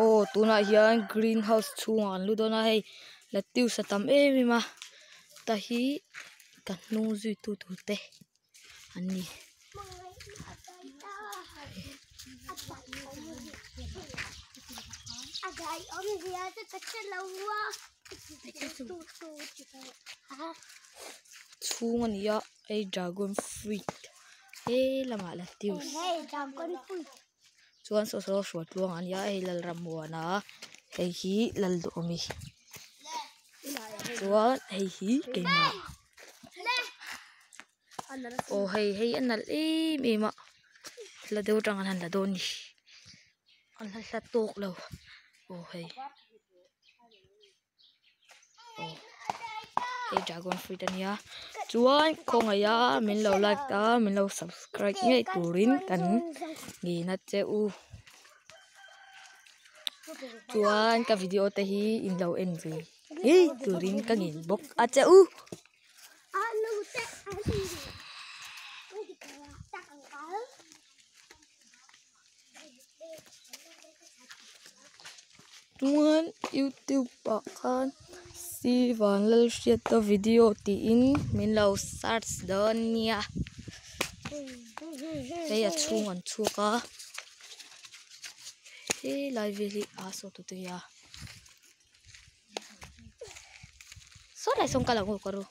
Oh, tuna hian greenhouse chungan ludona hei latiu satam emima tahi kanu zui tu te ani Agay om dia tu kecil lawa. chungan ya ei dragon fruit he lama latiu Hey, dragon fruit. chuan so shwat luang an ya ei lal ramuana hei hi lal do mi chuan hei hi keima oh hei anal mema la deu tang an la doni an la tok lo oh hei oh hei dragon fruit ania chuan khonga ya min lo like ta min lo subscribe ngai turin kan ngi na cheu chuan ka video te hi in lo enjoy ei turin ka ngin bok a cheu chuan YouTube kan si van lal share to video ti in min lo search don nia hei a chungan chuka hei live veli aso tu te ya so lai song kala ngo karu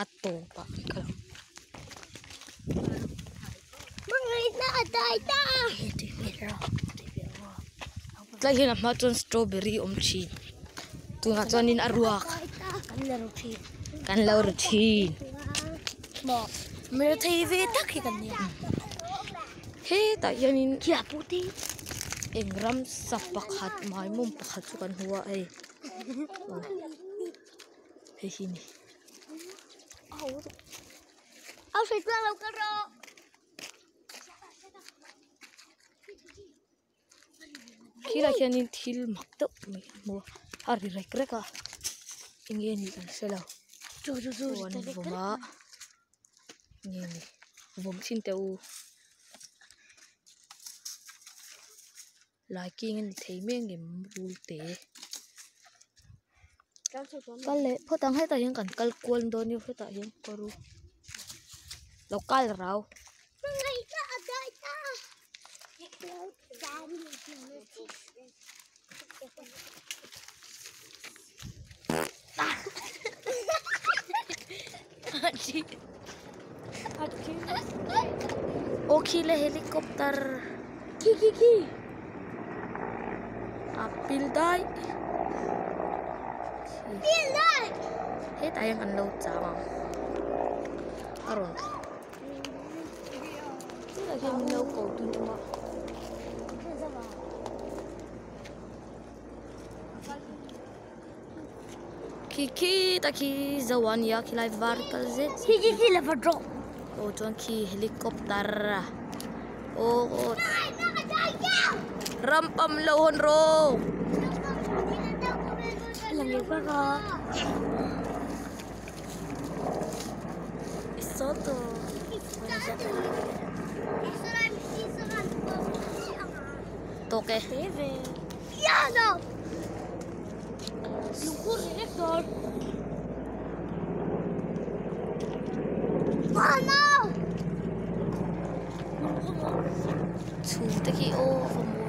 atto pa kala Mangai na aday ta. lai hina ma chon strawberry om chin tu na chonin aruak kan lo ruthin Mo. Mere thei ve tak hi kan ni. he ta yanin Kia puti. engram sapakhat mai mum pakhat chu kan huwa ei he hi ni Au sai tla lo ka ro. kila hianin thil mak to mo hari rek reka inge ni kan selo Chu wan voma ni vom sin te u liking ni theimeng em rul te kale photang hai ta hian kan kal kwal don ni phota hian koru lokal rau Mangai na aday ta. okay le helicopter Ki. apil dai Pilai. he ta yang kan lo chama aron kila hian lo ko tu ma ki taki zawan ya kilai vertical z Ki la va drop. oh chuan ki helicopter oh rampam lo hon ro Lang pa ka. isoto toke Piano. Lukur director. Oh no. chu taki o fomo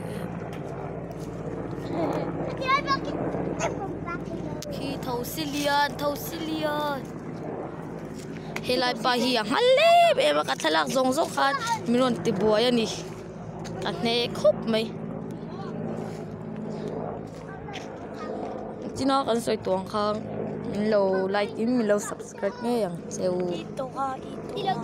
Kaya bakit? ki thosilian helai pa hi ang halle be ka thalak zong khan miron ti buaya ni atne khop mai china kan soi tuang khang min lo like in min lo subscribe nge yang cheu Ito ka. Ilaw